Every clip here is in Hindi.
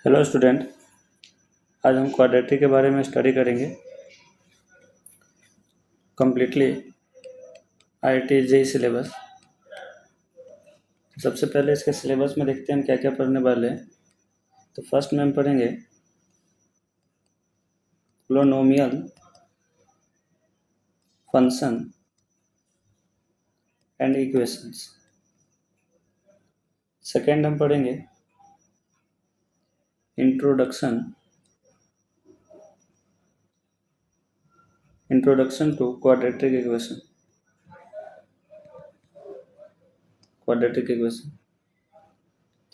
हेलो स्टूडेंट, आज हम क्वाड्रेटिक के बारे में स्टडी करेंगे कम्प्लीटली IIT JEE सिलेबस। सबसे पहले इसके सिलेबस में देखते हैं हम क्या क्या पढ़ने वाले हैं। तो फर्स्ट में हम पढ़ेंगे polynomial function and equations. Second हम पढ़ेंगे introduction to quadratic equation.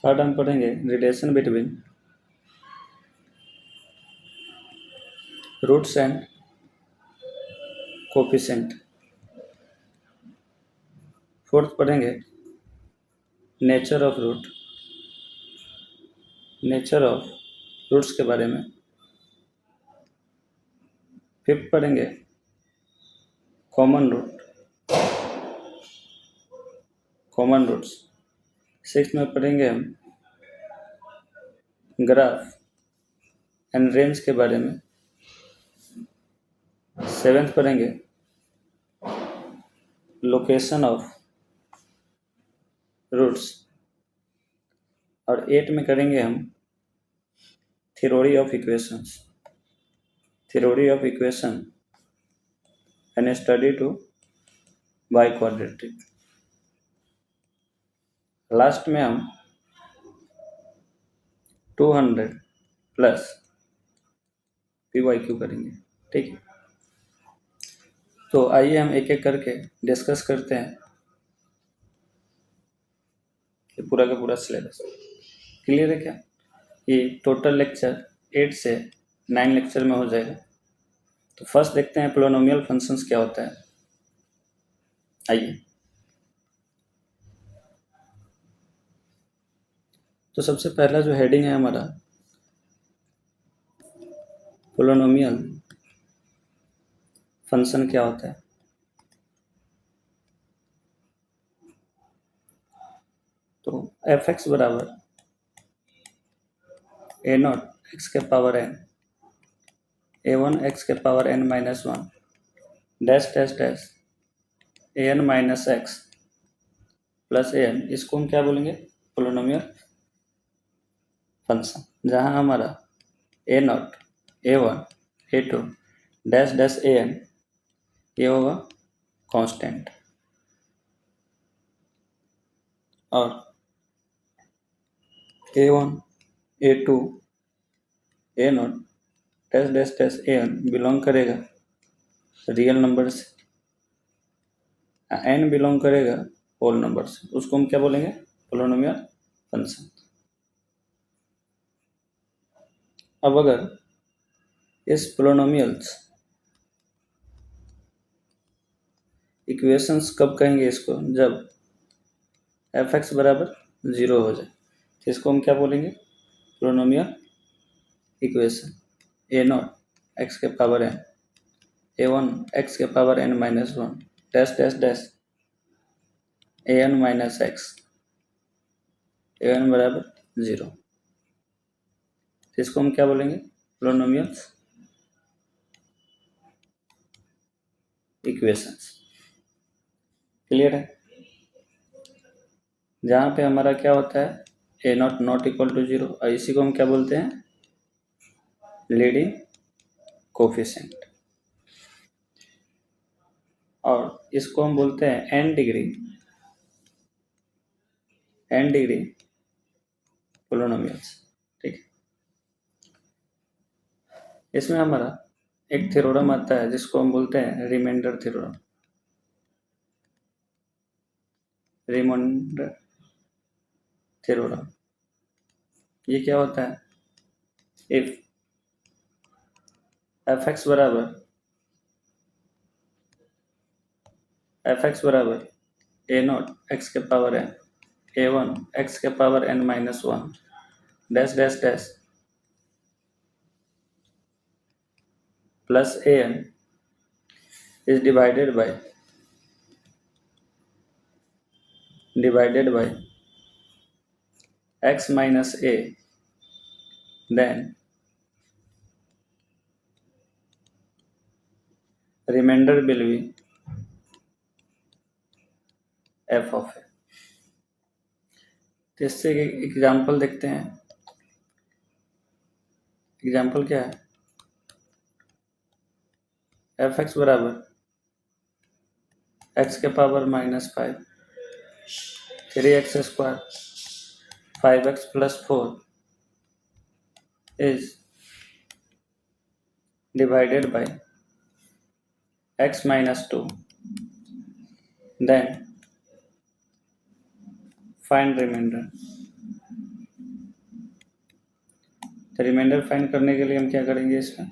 Third हम पढ़ेंगे relation between roots and coefficient. Fourth पढ़ेंगे नेचर ऑफ रूट्स के बारे में। फिफ्थ पढ़ेंगे कॉमन रूट्स। सिक्स्थ में पढ़ेंगे हम ग्राफ एंड रेंज के बारे में। सेवेंथ पढ़ेंगे लोकेशन ऑफ रूट्स। और एट में करेंगे हम theory of equation and study to biquadratic. Last में हम 200 प्लस PYQ करेंगे। ठीक है, तो आइए हम एक एक करके डिस्कस करते हैं कि पूरा का पूरा सिलेबस क्लियर है क्या। ये टोटल लेक्चर 8 से 9 लेक्चर में हो जाएगा। तो फर्स्ट देखते हैं पोलिनोमियल फंक्शंस क्या होता है। आइए, तो सबसे पहला जो हेडिंग है हमारा पोलिनोमियल फंक्शन क्या होता है। तो f(x) बराबर a0 x के पावर n a1 x के power n minus 1 dash dash dash an minus x plus an, इसको हम क्या बोलेंगे, पोलिनोमियल फंक्शन, जहाँ हमारा a0 a1 a2 dash dash an ये होगा कांस्टेंट और a1 a2 a0 dash dash dash an belong करेगा रियल नंबर से, n बिलोंग करेगा होल नंबर से। उसको हम क्या बोलेंगे, पोलिनोमियल फंक्शन। अब अगर इस पोलिनोमियल्स इक्वेशंस कब कहेंगे इसको, जब f(x) बराबर 0 हो जाए, तो इसको हम क्या बोलेंगे, पोलिनोमियल इक्वेशन a0 x के पावर n a1 x के power n minus 1 dash dash dash an minus x an बराबर 0, तो इसको हम क्या बोलेंगे, पोलिनोमियल्स इक्वेशंस। क्लियर है। जहाँ पे हमारा क्या होता है a0 नॉट इक्वल टू 0, और इसी को हम क्या बोलते हैं, लीडिंग कोफिशिएंट, और इसको हम बोलते हैं n डिग्री पोलिनोमियल्स। ठीक है, इसमें हमारा एक थ्योरम आता है जिसको हम बोलते हैं रिमाइंडर थ्योरम। ये क्या होता है, इफ f(x) बराबर a0 x के पावर n a1 x के power n minus 1 dash dash dash plus an is divided by x minus a then remainder will be f of a। तो इससे एक एग्जाम्पल देखते हैं। एग्जाम्पल क्या है, एफ एक्स बराबर एक्स के power -5 3x square 5x + 4 is divided by x - 2, then find remainder। तो रिमाइंडर फाइंड करने के लिए हम क्या करेंगे, इसमें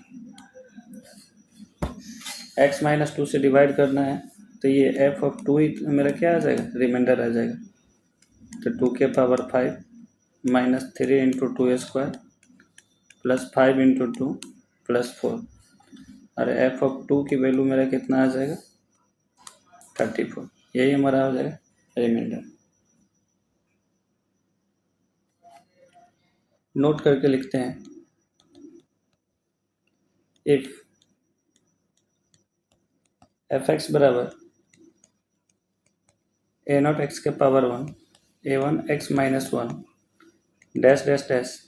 x - 2 से डिवाइड करना है, तो ये f of 2 ही मेरा क्या आ जाएगा, रिमाइंडर आ जाएगा। तो 2 के पावर 5 -3 × 2 स्क्वायर + 5 × 2 + 4, और f of 2 की वैल्यू मेरा कितना आ जाएगा, 34। यही हमारा हो जाएगा रिमाइंडर। नोट करके लिखते हैं, इफ एफ एक्स बराबर a0 x के power 1 a1 x - 1 dash dash dash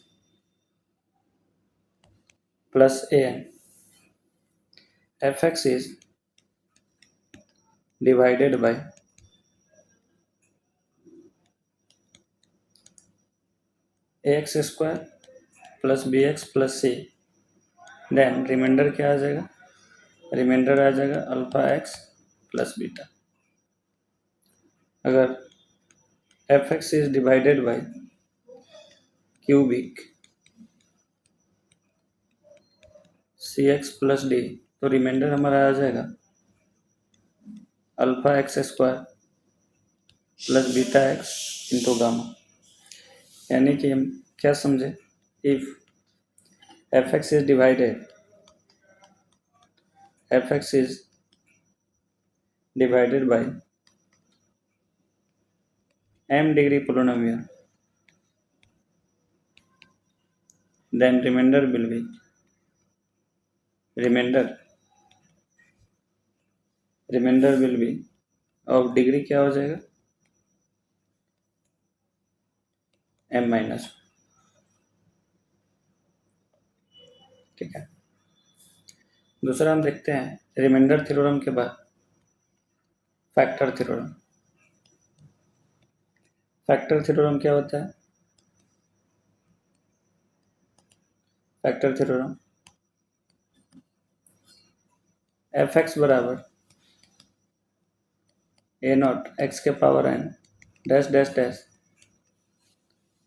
plus an, f x is divided by ax square plus bx plus c, then remainder क्या आ जाएगा, रिमाइंडर आ जाएगा अल्फा एक्स प्लस बीटा। अगर f x is divided by cubic c x plus d, तो रिमाइंडर हमारा आ जाएगा alpha x square plus beta x into gamma. यानी कि हम क्या समझे, if f x is divided bye m degree polynomial, then remainder will be of degree क्या हो जाएगा, m-1। ठीक है। दूसरा हम देखते हैं रिमाइंडर थ्योरम के बाद फैक्टर थ्योरम। फैक्टर थ्योरम क्या होता है, फैक्टर थ्योरम एफ एक्स बराबर a0 x के power n dash dash dash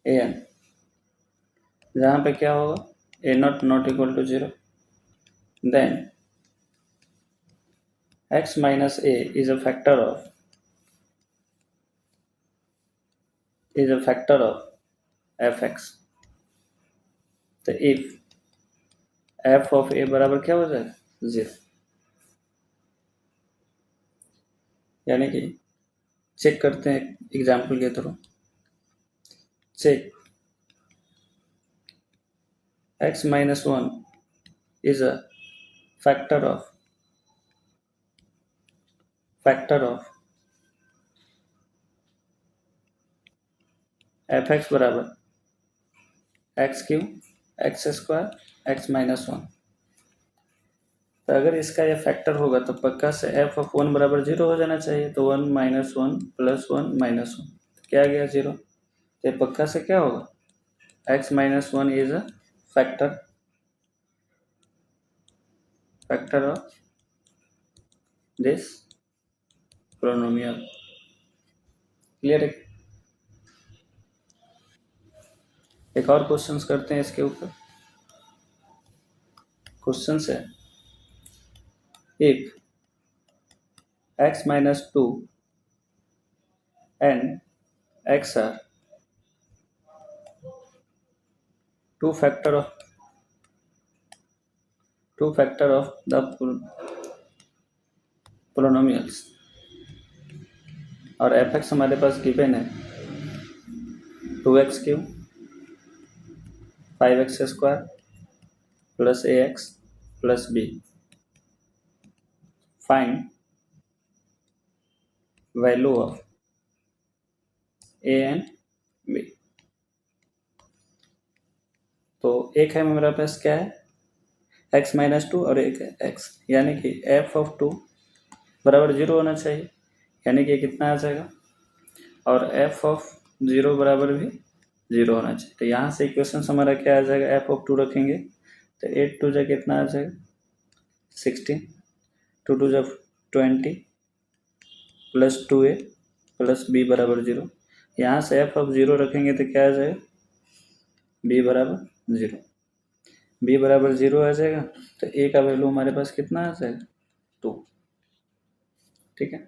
an, जहाँ पे क्या होगा, a0 not equal to 0, then x minus a is a factor of fx। तो if f of a बराबर क्या हो जाएगा, 0। यानी कि चेक करते हैं एग्जाम्पल के through, check x - 1 is a factor of fx बराबर x³ x स्क्वायर x - 1। तो अगर इसका ये फैक्टर होगा तो पक्का से f of 1 बराबर 0 हो जाना चाहिए। तो 1 - 1 + 1 - 1 क्या गया, 0। तो पक्का से क्या होगा, x - 1 is a factor of this polynomial. Clear है। एक और क्वेश्चंस करते हैं इसके ऊपर। क्वेश्चन है, if x - 2 and x are two factor of the polynomials और fx हमारे पास गिवन है 2x³ 5x² plus ax plus b। Find value of a and b। तो एक है मेरे पास क्या है, x माइनस 2 और एक है x, यानी कि f(2) बराबर 0 होना चाहिए, यानी कि कितना आ जाएगा, और f(0) बराबर भी 0 होना चाहिए। तो यहाँ से इक्वेशन हमारा क्या आ जाएगा, f(2) रखेंगे तो 8 2 जा कितना आ जाएगा 16, 2 2 जा 20 प्लस 2a प्लस b बराबर 0। यहाँ से f(0) रखेंगे तो क्या आ जाएगा, b बराबर 0, b बराबर 0 आ जाएगा। तो a का वैल्यू हमारे पास कितना आ जाएगा 2। ठीक है,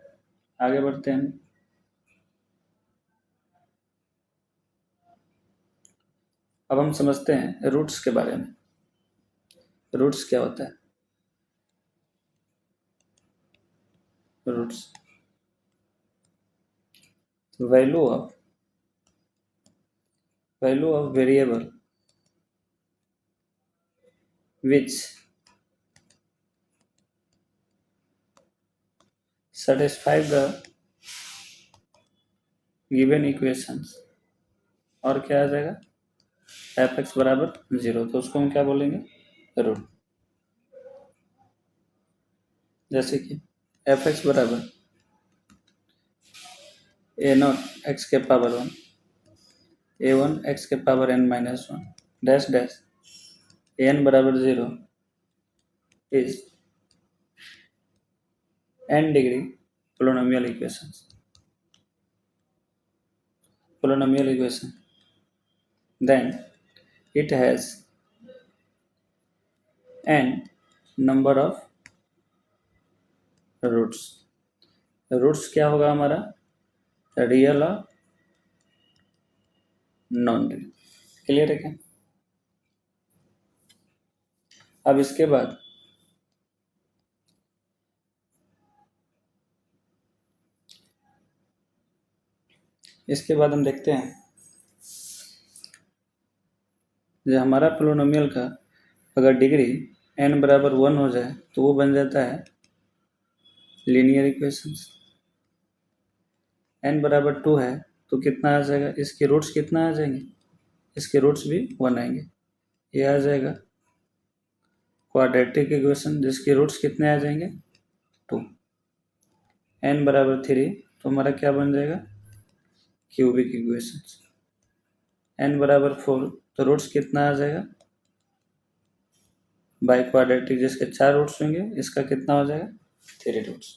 आगे बढ़ते हैं। अब हम समझते हैं रूट्स के बारे में। रूट्स क्या होता है, roots value of variable which satisfy the given equations, और क्या आ जाएगा f(x) बराबर 0, तो उसको हम क्या बोलेंगे, रूट। जैसे कि f(x) बराबर a0 x के पावर 1 a1 x के power n-1 dash dash an बराबर 0 is n degree polynomial equation। Then it has n number of roots. Roots क्या होगा हमारा, रियल और नॉन रियल। क्लियर है क्या। अब इसके बाद हम देखते हैं जो हमारा पोलिनोमियल का अगर डिग्री n बराबर 1 हो जाए तो वो बन जाता है लीनियर इक्वेशंस। n बराबर 2 है तो कितना आ जाएगा, इसके रूट्स कितना आ जाएंगे, इसके रूट्स भी 1 आएंगे। ये आ जाएगा क्वाड्रेटिक इक्वेशन जिसके रूट्स कितने आ जाएंगे 2। n बराबर 3 तो हमारा क्या बन जाएगा, क्यूबिक इक्वेशंस। n बराबर 4 तो रूट्स कितना आ जाएगा, बाई क्वाड्रेटिक जिसके 4 रूट्स होंगे इसका कितना हो जाएगा 3 रूट्स।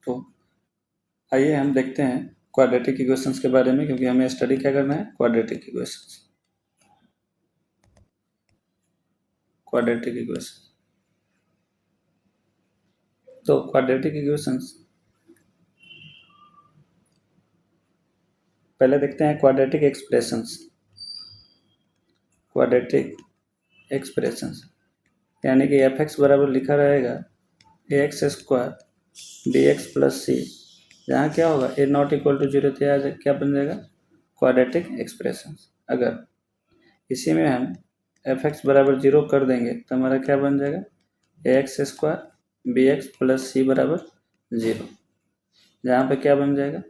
तो आइए हम देखते हैं क्वाड्रेटिक इक्वेशंस के बारे में, क्योंकि हमें स्टडी क्या करना है, क्वाड्रेटिक इक्वेशंस। क्वाड्रेटिक इक्वेशन, तो क्वाड्रेटिक इक्वेशंस पहले देखते हैं क्वाड्रेटिक एक्सप्रेशंस। क्वाड्रेटिक एक्सप्रेशंस यानी कि f(x) बराबर लिखा रहेगा ax² dx प्लस सी, जहाँ क्या होगा a नॉट इक्वल टू 0 तो क्या बन जाएगा क्वाड्रेटिक एक्सप्रेशंस। अगर इसी में हम f(x) बराबर 0 कर देंगे तो हमारा क्या बन जाएगा ax² bx प्लस सी बराबर 0, जहाँ पे क्या बन जाएगा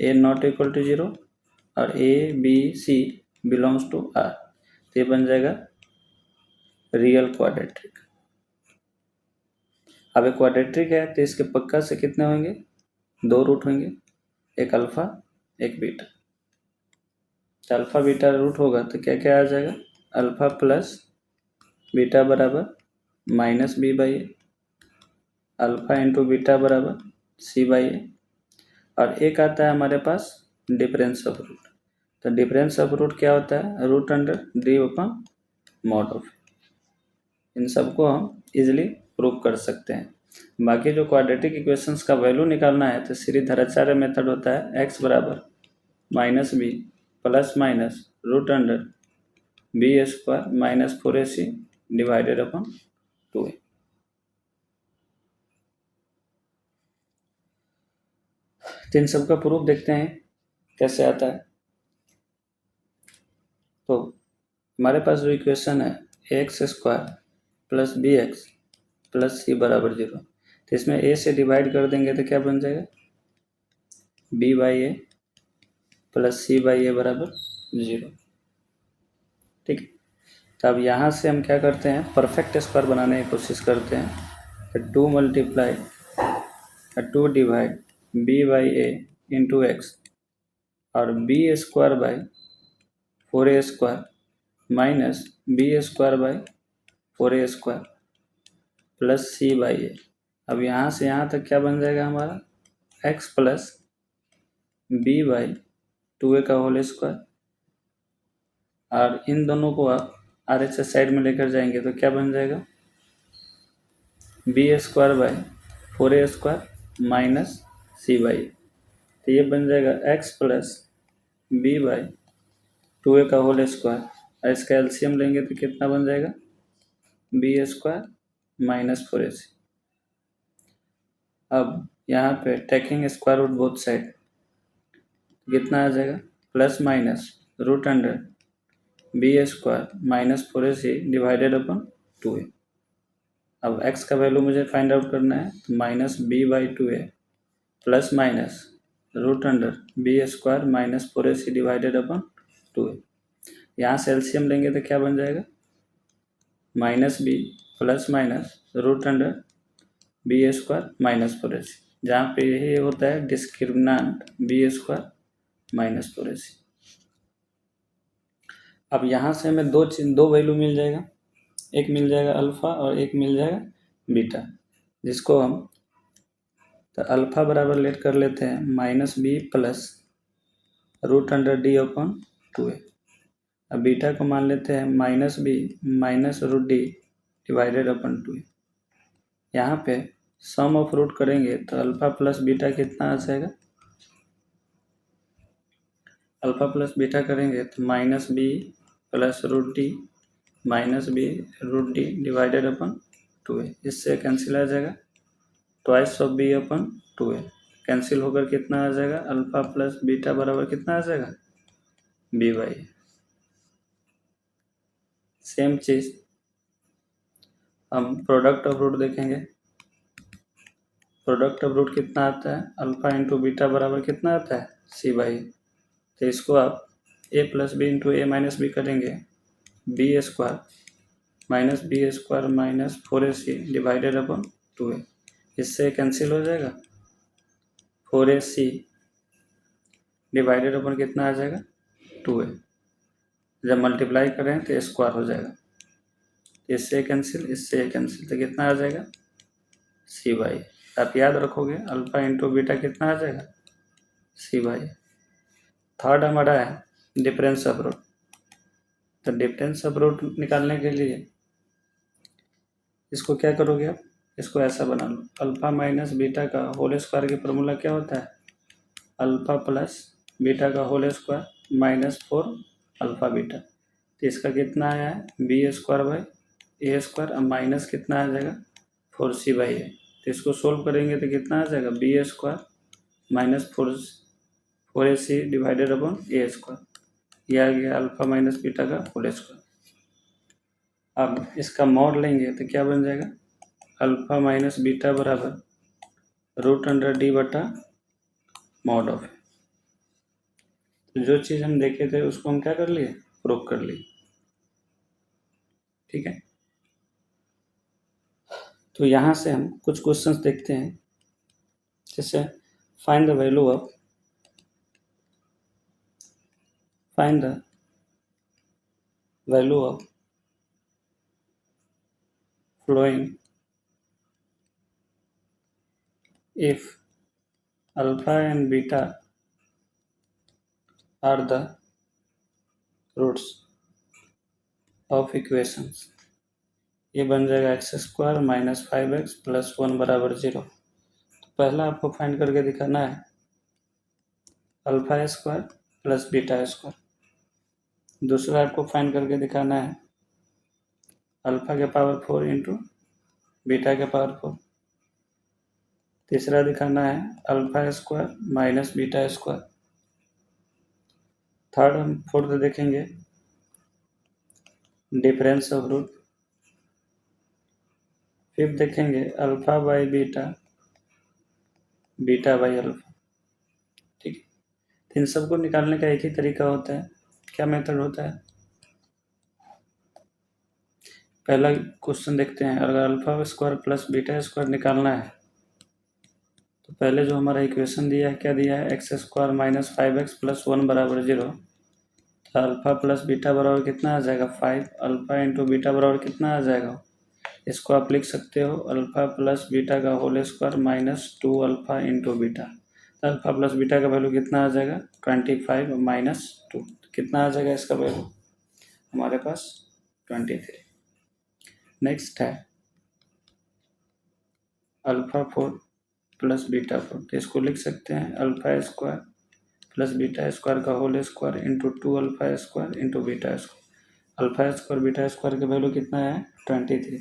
a नॉट इक्वल टू 0 और a b c belongs to r, तो ये बन जाएगा रियल क्वाड्रेटिक। अब एक क्वाड्रेटिक है तो इसके पक्का से कितने होंगे, 2 रूट होंगे, एक अल्फा एक बीटा। तो अल्फा बीटा रूट होगा तो क्या क्या आ जाएगा, अल्फा प्लस बीटा बराबर minus B by A, alpha into beta बराबर सी बाई ए, और एक आता है हमारे पास डिफरेंस ऑफ रूट। तो डिफरेंस ऑफ रूट क्या होता है, root under D upon mod of. इन सबको हम इजिली प्रूव कर सकते हैं। बाकी जो क्वाड्रेटिक इक्वेशंस का वैल्यू निकालना है तो श्रीधराचार्य मेथड होता है x बराबर minus B plus minus root under b² minus 4ac divided upon 2a। तो इन सबका प्रूफ देखते हैं कैसे आता है। तो हमारे पास जो इक्वेशन है ax square plus B X plus C बराबर 0, तो इसमें a से डिवाइड कर देंगे तो क्या बन जाएगा, b by A plus C by A बराबर 0। ठीक है, तो अब यहाँ से हम क्या करते हैं, परफेक्ट स्क्वायर बनाने की कोशिश करते हैं। तो 2 divide b by A into X और B square by 4a square minus B square by 4a square plus C by A. अब यहाँ से यहाँ तक क्या बन जाएगा हमारा, x plus B by 2a का होल स्क्वायर, और इन दोनों को आप RHS साइड में लेकर जाएंगे तो क्या बन जाएगा, B square by 4a square minus C by A. तो ये बन जाएगा x plus B by 2a का होल स्क्वायर, और इसका एलसीएम लेंगे तो कितना बन जाएगा, बी स्क्वायर माइनस 4ac। अब यहाँ पे taking square root both side कितना आ जाएगा, plus minus root under B square minus 4ac divided upon 2a। अब x का वैल्यू मुझे फाइंड आउट करना है, तो minus B by 2a plus minus root under B square minus 4ac divided upon 2a। यहाँ से एलसीएम लेंगे तो क्या बन जाएगा, minus B plus minus root under B square minus 4ac, जहाँ पे यही होता है discriminant B square minus 4ac। अब यहाँ से हमें दो वैल्यू मिल जाएगा, एक मिल जाएगा अल्फ़ा और एक मिल जाएगा बीटा, जिसको हम तो अल्फ़ा बराबर लेट कर लेते हैं minus B plus root under D upon 2a। अब बीटा को मान लेते हैं minus B minus root D divided upon 2a। यहाँ पे सम ऑफ रूट करेंगे तो अल्फ़ा प्लस बीटा कितना आ जाएगा, अल्फ़ा प्लस बीटा करेंगे तो minus B plus root D minus B root D divided upon 2a। इससे कैंसिल आ जाएगा, twice of B upon 2a cancel होकर कितना आ जाएगा, अल्फ़ा प्लस बीटा बराबर कितना आ जाएगा, बी बाई। सेम चीज़ हम प्रोडक्ट ऑफ रूट देखेंगे, प्रोडक्ट ऑफ रूट कितना आता है, अल्फ़ा इंटू बीटा बराबर कितना आता है, सी बाई। तो इसको आप a plus B into A minus B करेंगे, B square minus B square minus 4ac divided upon 2a। इससे कैंसिल हो जाएगा, 4ac डिवाइडेड अपॉन कितना आ जाएगा, 2a। जब मल्टीप्लाई करें तो स्क्वायर हो जाएगा, इससे कैंसिल तो कितना आ जाएगा, सी बाई। आप याद रखोगे अल्फ़ा इंटू बीटा कितना आ जाएगा, सी बाई। थर्ड हमारा है डिफरेंस ऑफ रूट। तो डिफरेंस ऑफ रूट निकालने के लिए इसको क्या करोगे आप, इसको ऐसा बना लो, अल्फ़ा माइनस बीटा का होल स्क्वायर की फॉर्मूला क्या होता है, अल्फ़ा प्लस बीटा का whole square minus 4 alpha beta. तो इसका कितना आया है, b square by a square, अब माइनस कितना आ जाएगा, 4c बाई ए। तो इसको सोल्व करेंगे तो कितना आ जाएगा, B square minus 4ac divided upon A square, यह आ गया अल्फ़ा माइनस बीटा का होल स्क्वायर। अब इसका मॉड लेंगे तो क्या बन जाएगा, अल्फ़ा माइनस बीटा बराबर रूट अंडर डी बटा मॉड ऑफ। तो जो चीज़ हम देखे थे उसको हम क्या कर लिए, प्रूव कर लिए। ठीक है, तो यहाँ से हम कुछ क्वेश्चंस देखते हैं, जैसे find the value of flowing if alpha and beta are the roots of equations। ये बन जाएगा x square minus 5x plus 1 बराबर 0। तो पहला आपको फाइंड करके दिखाना है alpha square plus beta square, दूसरा आपको फाइंड करके दिखाना है अल्फा के पावर 4 इंटू बीटा के पावर 4, तीसरा दिखाना है alpha square minus beta square, third हम फोर्थ देखेंगे डिफरेंस ऑफ रूट, फिर देखेंगे alpha by beta, beta by alpha. ठीक है, इन सबको निकालने का एक ही तरीका होता है। क्या मेथड होता है? पहला क्वेश्चन देखते हैं, अगर alpha square plus beta square निकालना है तो पहले जो हमारा इक्वेशन दिया है, क्या दिया है, X square minus 5x plus 1 बराबर 0। तो अल्फा प्लस बीटा बराबर कितना आ जाएगा, 5। अल्फा इंटू बीटा बराबर कितना आ जाएगा, इसको आप लिख सकते हो अल्फा प्लस बीटा का whole square minus 2 alpha into beta. तो अल्फा प्लस बीटा का वैल्यू कितना आ जाएगा, 25 माइनस 2, कितना आ जाएगा इसका वैल्यू हमारे पास 23। नेक्स्ट है अल्फा 4 प्लस बीटा 4, तो इसको लिख सकते हैं alpha square plus beta square का whole square into 2 alpha square into beta square. Alpha square beta square का वैल्यू कितना है, 23।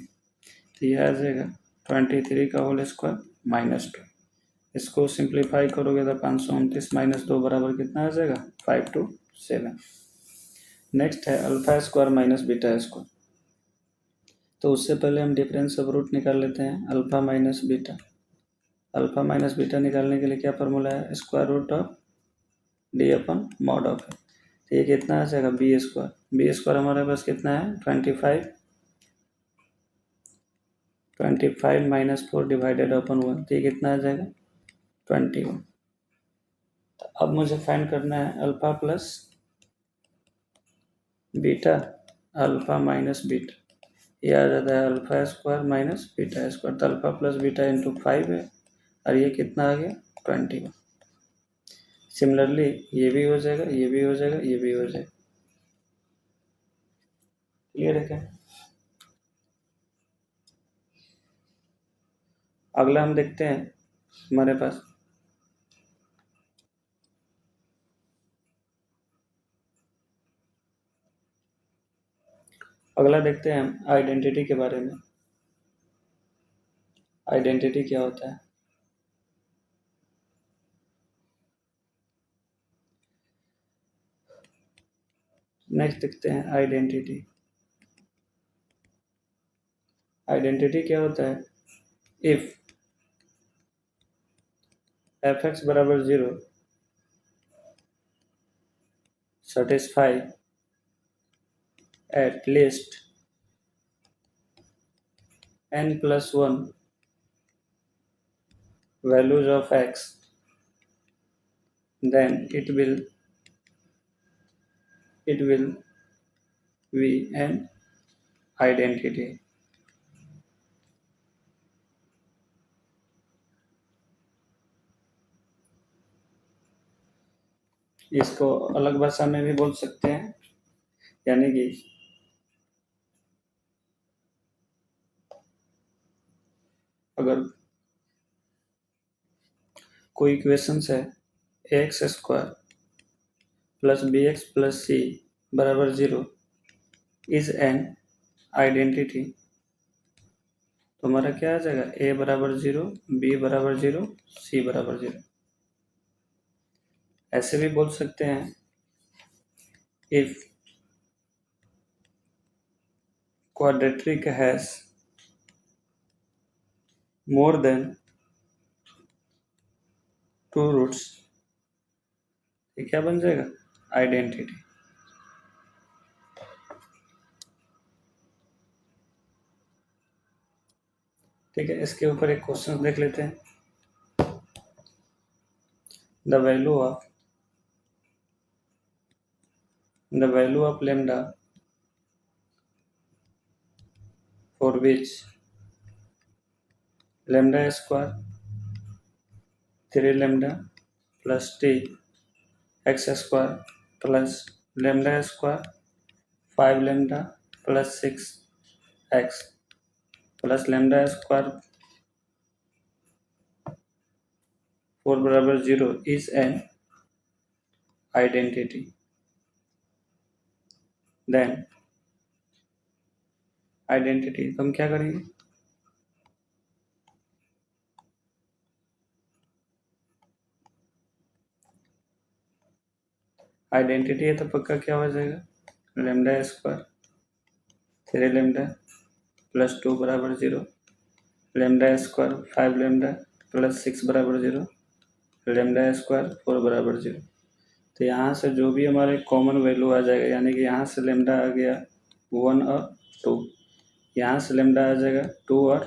तो ये आ जाएगा 23 का होल स्क्वायर माइनस 2। इसको सिंप्लीफाई करोगे तो 529 माइनस 2 बराबर कितना आ जाएगा, 527। नेक्स्ट है alpha square minus beta square, तो उससे पहले हम डिफरेंस ऑफ रूट निकाल लेते हैं, alpha minus beta. Alpha minus beta निकालने के लिए क्या फार्मूला है, square root of d upon mod of है। तो ये कितना आ जाएगा, बी स्क्वायर। बी स्क्वायर हमारे पास कितना है, 25 माइनस 4 डिवाइडेड अपन 1, तो ये कितना आ जाएगा, 21। तो अब मुझे फाइंड करना है alpha plus beta, alpha minus beta, ये आ जाता है alpha square minus beta square. तो अल्फा प्लस बीटा इंटू 5 है और ये कितना आ गया, 21। सिमिलरली ये भी हो जाएगा, ये भी हो जाएगा, ये भी हो जाएगा। क्लियर है क्या? अगला हम देखते हैं हमारे पास अगला देखते हैं हम आइडेंटिटी के बारे में। आइडेंटिटी क्या होता है, नेक्स्ट देखते हैं आइडेंटिटी। आइडेंटिटी क्या होता है, इफ एफ एक्स बराबर 0 satisfy at least n plus 1 values of x, then it will be an identity। इसको अलग भाषा में भी बोल सकते हैं, यानी कि अगर कोई इक्वेशंस है X square plus B X plus C बराबर 0 इज एन आइडेंटिटी, तो हमारा क्या आ जाएगा, ए बराबर 0, बी बराबर 0, सी बराबर 0। ऐसे भी बोल सकते हैं if quadratic has more than 2 roots, ये क्या बन जाएगा, आइडेंटिटी। ठीक है, इसके ऊपर एक क्वेश्चन देख लेते हैं। The value of lambda for which lambda square 3 lambda plus t x square plus lambda square 5 lambda plus 6 x plus lambda square 4 बराबर 0 is an identity, then identity तो हम क्या करेंगे, आइडेंटिटी है तो पक्का क्या हो जाएगा, लैम्डा स्क्वायर 3 लेमडा प्लस 2 बराबर 0, लेमडा स्क्वायर 5 लेमडा प्लस 6 बराबर 0, लेमडा स्क्वायर 4 बराबर 0। तो यहाँ से जो भी हमारे कॉमन वैल्यू आ जाएगा, यानी कि यहाँ से लेमडा आ गया 1 और 2, यहाँ से लेमडा आ जाएगा 2 और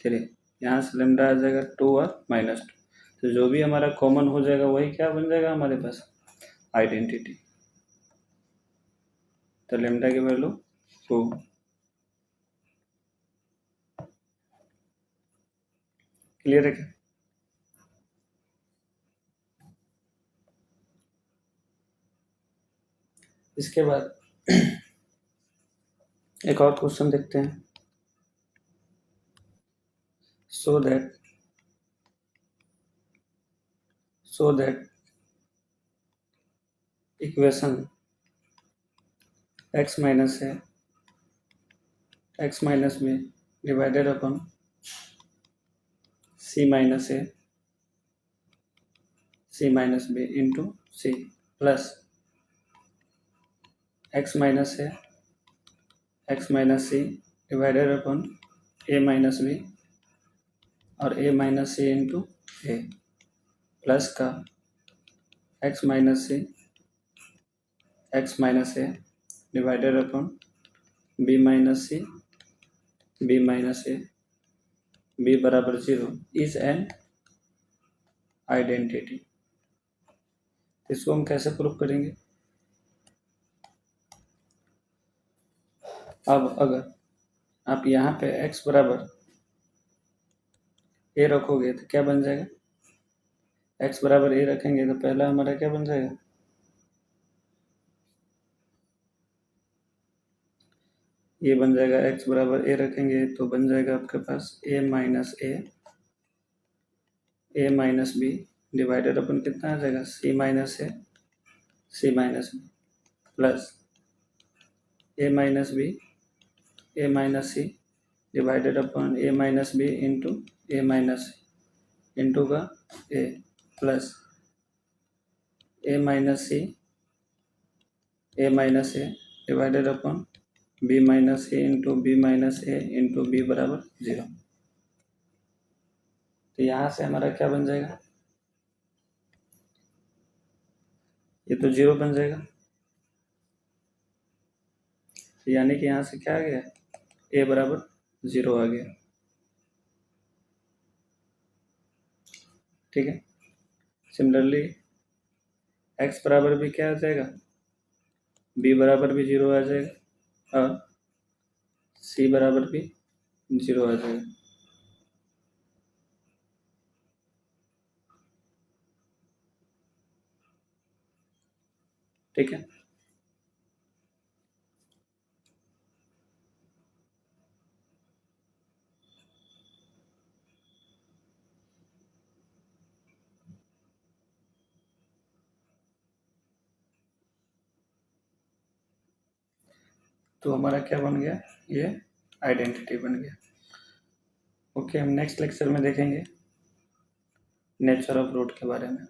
3, यहाँ से लेमडा आ जाएगा 2 और -2। तो जो भी हमारा कॉमन हो जाएगा वही क्या बन जाएगा हमारे पास, आइडेंटिटी। तो लेमडा की वैल्यू 2। क्लियर है क्या? इसके बाद एक और क्वेश्चन देखते हैं। so that equation x minus है x माइनस में डिवाइडेड अपॉन c माइनस है c minus b into c plus x minus है x minus c divided upon a minus b और a minus c into a plus का x minus a divided upon b minus c b minus a b बराबर 0 इज एन आइडेंटिटी। इसको हम कैसे प्रूफ करेंगे? अब अगर आप यहाँ पे x बराबर a रखोगे तो क्या बन जाएगा, x बराबर a रखेंगे तो पहला हमारा क्या बन जाएगा, ये बन जाएगा x बराबर a रखेंगे तो बन जाएगा आपके पास a माइनस b डिवाइडेड अपन कितना आ जाएगा c minus b plus a minus c divided upon a minus b into a minus into का a plus a minus a divided upon b minus a into b minus a into b बराबर 0। तो यहाँ से हमारा क्या बन जाएगा, ये तो 0 बन जाएगा, यानी कि यहाँ से क्या आ गया, a बराबर 0 आ गया। ठीक है, सिमिलरली x बराबर भी क्या आ जाएगा, b बराबर भी 0 आ जाएगा और c बराबर भी 0 आ जाएगा। ठीक है, तो हमारा क्या बन गया, ये आइडेंटिटी बन गया। ओके, हम नेक्स्ट लेक्चर में देखेंगे नेचर ऑफ रूट के बारे में।